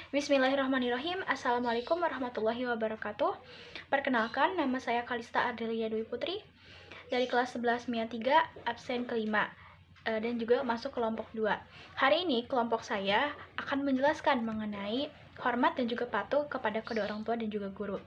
Bismillahirrahmanirrahim. Assalamualaikum warahmatullahi wabarakatuh. Perkenalkan, nama saya Kalista Ardelia Dwi Putri dari kelas 11 MIA 3, absen kelima, dan juga masuk kelompok 2. Hari ini kelompok saya akan menjelaskan mengenai hormat dan juga patuh kepada kedua orang tua dan juga guru.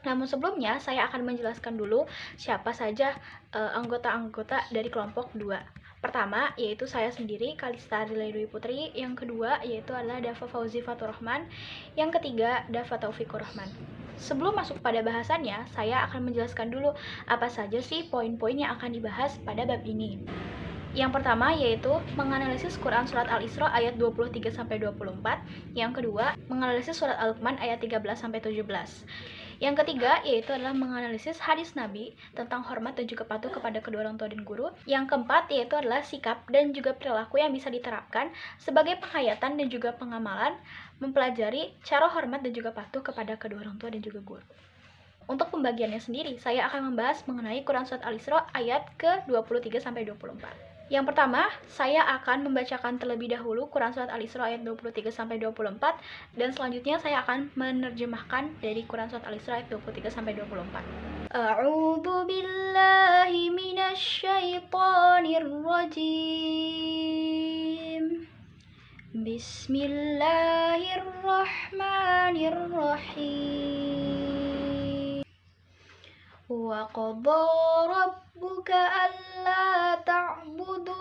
Namun sebelumnya saya akan menjelaskan dulu siapa saja anggota-anggota dari kelompok 2. Pertama, yaitu saya sendiri, Kalista Ardelia Dwi Putri. Yang kedua, yaitu adalah Dafa Fauzi Fatur Rahman. Yang ketiga, Dafa Taufikur Rahman. Sebelum masuk pada bahasannya, saya akan menjelaskan dulu apa saja sih poin-poin yang akan dibahas pada bab ini. Yang pertama yaitu menganalisis Quran Surat Al-Isra ayat 23-24. Yang kedua, menganalisis Surat Al-Luqman ayat 13-17. Yang ketiga yaitu adalah menganalisis hadis Nabi tentang hormat dan juga patuh kepada kedua orang tua dan guru. Yang keempat yaitu adalah sikap dan juga perilaku yang bisa diterapkan sebagai penghayatan dan juga pengamalan mempelajari cara hormat dan juga patuh kepada kedua orang tua dan juga guru. Untuk pembagiannya sendiri, saya akan membahas mengenai Quran Surat Al-Isra ayat ke-23-24. Yang pertama, saya akan membacakan terlebih dahulu Quran Surat Al-Isra ayat 23-24, dan selanjutnya saya akan menerjemahkan dari Quran Surat Al-Isra ayat 23-24. A'udzu billahi minasy syaithanir rajim. Bismillahirrahmanirrahim. Wa qadha rabbuka alla ta'budu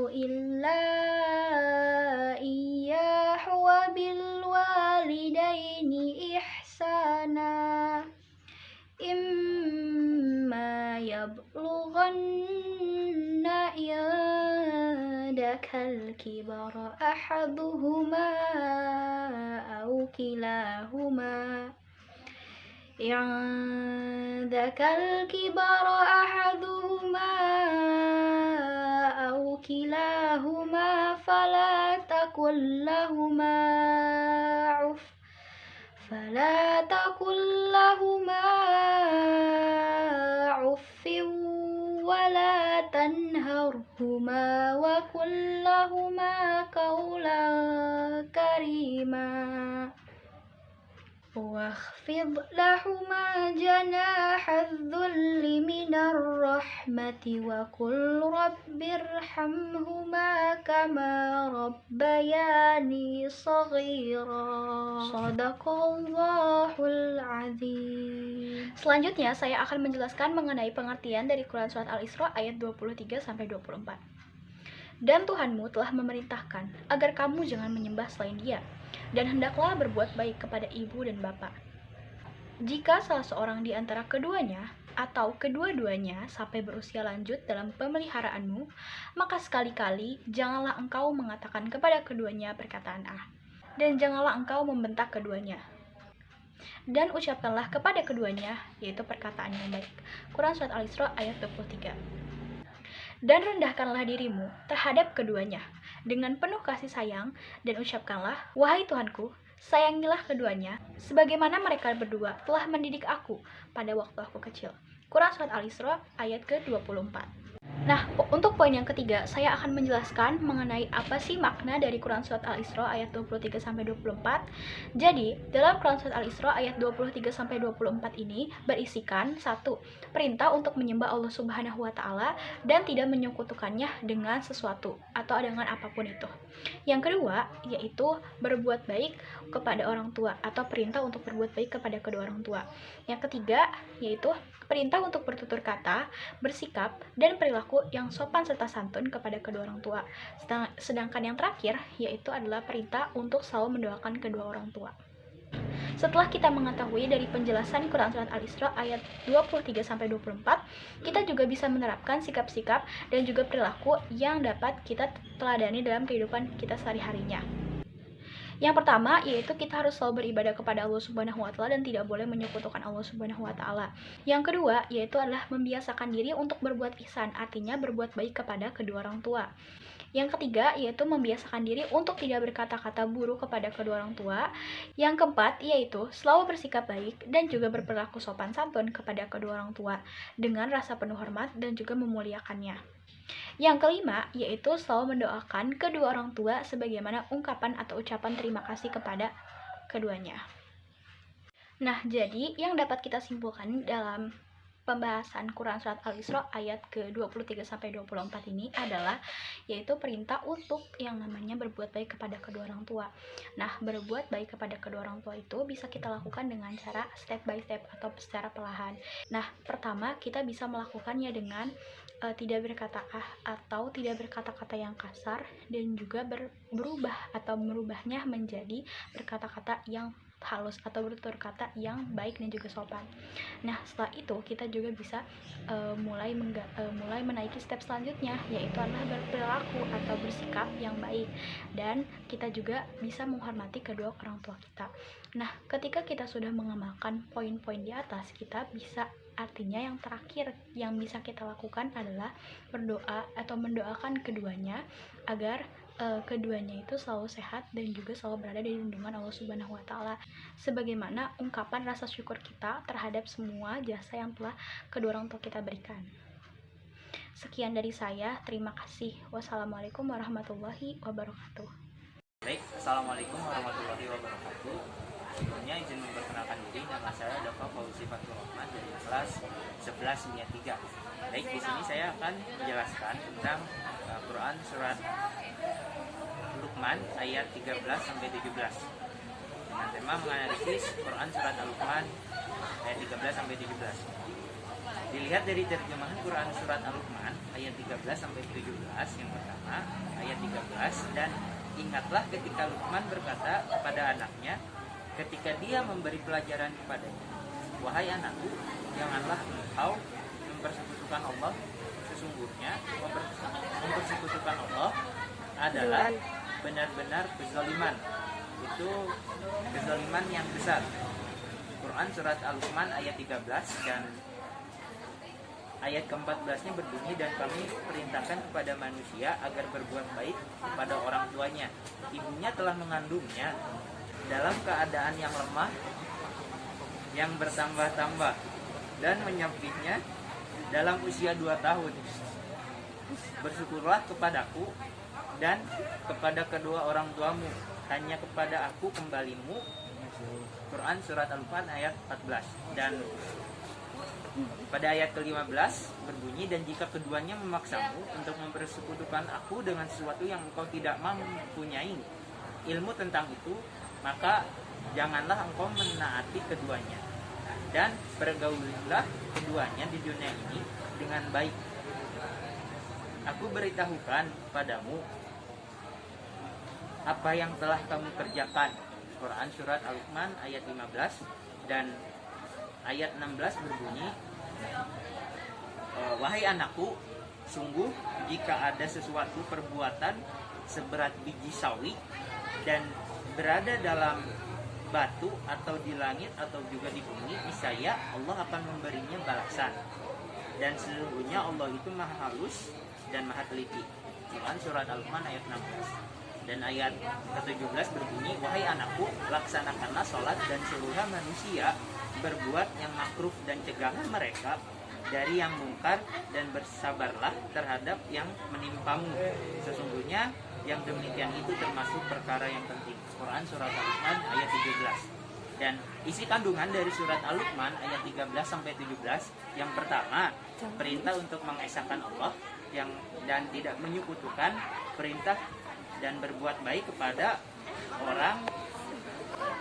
illa iyyahu wa bil walidaini ihsana imma yablughanna indakal kibara ahaduhuma aw kilahuma عندك الكبر أحدهما أو كلاهما فلا تقل لهما عف ولا تنهرهما وقل لهما قولا كريما واخفض لهما جناح الذل من الرحمة وقل رب ارحمهما كما ربياني صغيرا صدق Allahul Azim. Selanjutnya saya akan menjelaskan mengenai pengertian dari Quran Surat Al-Isra ayat 23-24. Dan Tuhanmu telah memerintahkan agar kamu jangan menyembah selain Dia, dan hendaklah berbuat baik kepada ibu dan bapa. Jika salah seorang di antara keduanya atau kedua-duanya sampai berusia lanjut dalam pemeliharaanmu, maka sekali-kali janganlah engkau mengatakan kepada keduanya perkataan dan janganlah engkau membentak keduanya. Dan ucapkanlah kepada keduanya, yaitu perkataan yang baik. Quran Surat Al-Isra ayat 23. Dan rendahkanlah dirimu terhadap keduanya dengan penuh kasih sayang, dan ucapkanlah, wahai Tuhanku, sayangilah keduanya, sebagaimana mereka berdua telah mendidik aku pada waktu aku kecil. Quran Surat Al-Isra ayat ke-24. Nah, untuk poin yang ketiga, saya akan menjelaskan mengenai apa sih makna dari Quran Surat Al-Isra ayat 23-24. Jadi, dalam Quran Surat Al-Isra ayat 23-24 ini berisikan 1. Perintah untuk menyembah Allah Subhanahu wa Ta'ala dan tidak menyekutukannya dengan sesuatu atau dengan apapun itu. Yang kedua, yaitu berbuat baik kepada orang tua atau perintah untuk berbuat baik kepada kedua orang tua. Yang ketiga, yaitu perintah untuk bertutur kata, bersikap, dan perilaku yang sopan serta santun kepada kedua orang tua. Sedangkan yang terakhir, yaitu adalah perintah untuk selalu mendoakan kedua orang tua. Setelah kita mengetahui dari penjelasan Quran Surat Al-Isra ayat 23-24, kita juga bisa menerapkan sikap-sikap dan juga perilaku yang dapat kita teladani dalam kehidupan kita sehari-harinya. Yang pertama, yaitu kita harus selalu beribadah kepada Allah Subhanahu wa Ta'ala dan tidak boleh menyekutukan Allah Subhanahu wa Ta'ala. Yang kedua, yaitu adalah membiasakan diri untuk berbuat ihsan, artinya berbuat baik kepada kedua orang tua. Yang ketiga yaitu membiasakan diri untuk tidak berkata-kata buruk kepada kedua orang tua. Yang keempat yaitu selalu bersikap baik dan juga berperilaku sopan santun kepada kedua orang tua dengan rasa penuh hormat dan juga memuliakannya. Yang kelima yaitu selalu mendoakan kedua orang tua sebagaimana ungkapan atau ucapan terima kasih kepada keduanya. Nah, jadi yang dapat kita simpulkan dalam pembahasan Quran Surat Al-Isra ayat ke-23 sampai 24 ini adalah yaitu perintah untuk yang namanya berbuat baik kepada kedua orang tua. Nah, berbuat baik kepada kedua orang tua itu bisa kita lakukan dengan cara step by step atau secara perlahan. Nah, pertama kita bisa melakukannya dengan tidak berkata atau tidak berkata-kata yang kasar dan juga berubah atau merubahnya menjadi berkata-kata yang halus atau bertutur kata yang baik dan juga sopan. Nah, setelah itu kita juga bisa mulai menaiki step selanjutnya, yaitu adalah berperilaku atau bersikap yang baik, dan kita juga bisa menghormati kedua orang tua kita. Nah, ketika kita sudah mengamalkan poin-poin di atas, kita bisa artinya yang terakhir yang bisa kita lakukan adalah berdoa atau mendoakan keduanya agar keduanya itu selalu sehat dan juga selalu berada di lindungan Allah Subhanahu wa Ta'ala, sebagaimana ungkapan rasa syukur kita terhadap semua jasa yang telah kedua orang tua kita berikan. Sekian dari saya, terima kasih. Wassalamualaikum warahmatullahi wabarakatuh. Baik, Assalamualaikum warahmatullahi wabarakatuh. Sebelumnya izin memperkenalkan diri, nama saya Dava Fauzi Fatul Rahman dari kelas 1193. Baik, di sini saya akan menjelaskan tentang Quran surat Luqman ayat 13 sampai 17 dengan tema menganalisis Quran surat Al-Luqman ayat 13 sampai 17. Dilihat dari terjemahan Quran surat Al-Luqman ayat 13 sampai 17, yang pertama ayat 13, dan ingatlah ketika Luqman berkata kepada anaknya ketika dia memberi pelajaran kepadanya, wahai anakku, janganlah engkau mempersekutukan Allah. Sesungguhnya mempersekutukan Allah adalah benar-benar kezaliman. Itu kezaliman yang besar. Quran surat Al-Luqman ayat 13 dan ayat ke-14-nya berbunyi, dan kami perintahkan kepada manusia agar berbuat baik kepada orang tuanya. Ibunya telah mengandungnya dalam keadaan yang lemah, yang bertambah-tambah, dan menyapitnya dalam usia 2 tahun. Bersyukurlah kepadaku dan kepada kedua orang tuamu, hanya kepada aku kembalimu. Quran surat Al-Luqman ayat 14. Dan pada ayat ke-15 berbunyi, dan jika keduanya memaksamu untuk mempersekutukan aku dengan sesuatu yang engkau tidak mempunyai ilmu tentang itu, maka janganlah engkau menaati keduanya, dan pergaulilah keduanya di dunia ini dengan baik. Aku beritahukan padamu apa yang telah kamu kerjakan. Quran surat Al-Luqman ayat 15 dan ayat 16 berbunyi, wahai anakku, sungguh jika ada sesuatu perbuatan seberat biji sawi dan berada dalam batu atau di langit atau juga di bumi, niscaya Allah akan memberinya balasan, dan sesungguhnya Allah itu maha halus dan maha teliti. Quran surat Al-Luqman ayat 16. Dan ayat ke-17 berbunyi, wahai anakku, laksanakanlah sholat dan seluruh manusia berbuat yang makruh dan cegahlah mereka dari yang mungkar, dan bersabarlah terhadap yang menimpamu. Sesungguhnya yang demikian itu termasuk perkara yang penting. Quran surat Al-Luqman ayat 17. Dan isi kandungan dari surat Al-Luqman ayat 13 sampai 17, yang pertama, perintah untuk mengesahkan Allah dan tidak menyekutukan, perintah dan berbuat baik kepada orang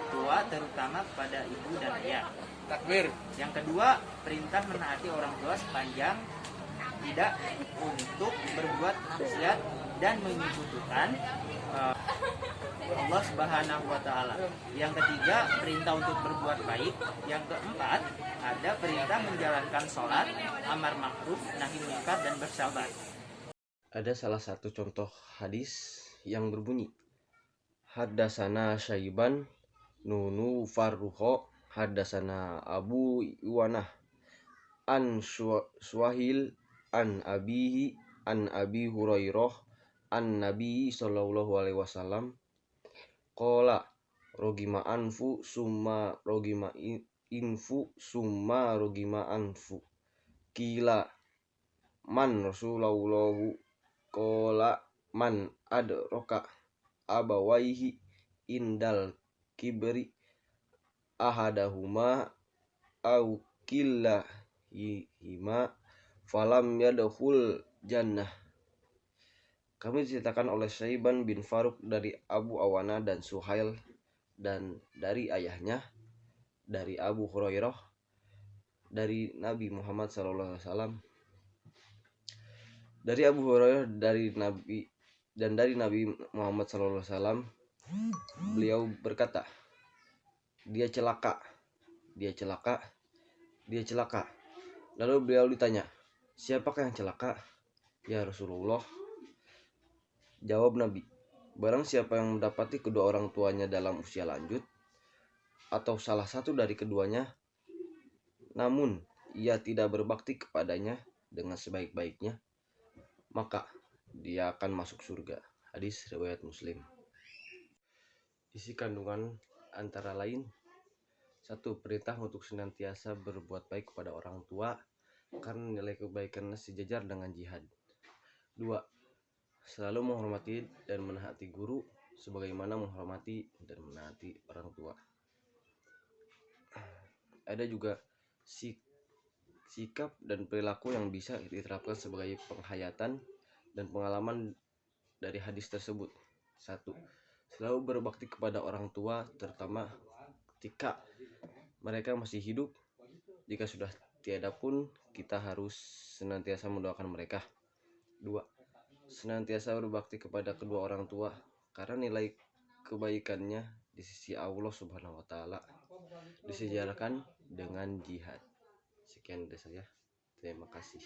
tua, terutama kepada ibu dan ayah. Takbir. Yang kedua, perintah menaati orang tua sepanjang tidak untuk berbuat maksiat dan menyekutukan Allah Subhanahu wa Ta'ala. Yang ketiga, perintah untuk berbuat baik. Yang keempat, ada perintah menjalankan sholat, amar ma'ruf, nahi munkar, dan bersabar. Ada salah satu contoh hadis yang berbunyi, Haddasana Syaiban Nunu Farruho Haddasana Abu Iwanah an Suahil an Abihi an Abi Hurairah an Nabi sallallahu alaihi wasallam qala rogima anfu summa rogima infu summa rogima anfu kila man Rasulullahu qala man adraka abawaihi indal kibri ahadahuma au killahima falam yadkhul jannah. Kami diceritakan oleh Syaiban bin Faruk dari Abu Awana dan Suhail dan dari ayahnya dari Abu Hurairah dari Nabi Muhammad SAW, dari Abu Hurairah dari Nabi Muhammad SAW, beliau berkata, dia celaka. Lalu beliau ditanya, siapakah yang celaka ya Rasulullah? Jawab Nabi, barang siapa yang mendapati kedua orang tuanya dalam usia lanjut atau salah satu dari keduanya, namun ia tidak berbakti kepadanya dengan sebaik-baiknya, maka dia akan masuk surga. Hadis riwayat Muslim. Isi kandungan antara lain: 1. Perintah untuk senantiasa berbuat baik kepada orang tua karena nilai kebaikannya sejajar dengan jihad. 2. Selalu menghormati dan menaati guru sebagaimana menghormati dan menaati orang tua. Ada juga sikap dan perilaku yang bisa diterapkan sebagai penghayatan dan pengalaman dari hadis tersebut. 1. Selalu berbakti kepada orang tua, terutama ketika mereka masih hidup. Jika sudah tiada pun, kita harus senantiasa mendoakan mereka. 2. Senantiasa berbakti kepada kedua orang tua karena nilai kebaikannya di sisi Allah Subhanahu wa taala disejarahkan dengan jihad. Sekian dari saya. Terima kasih.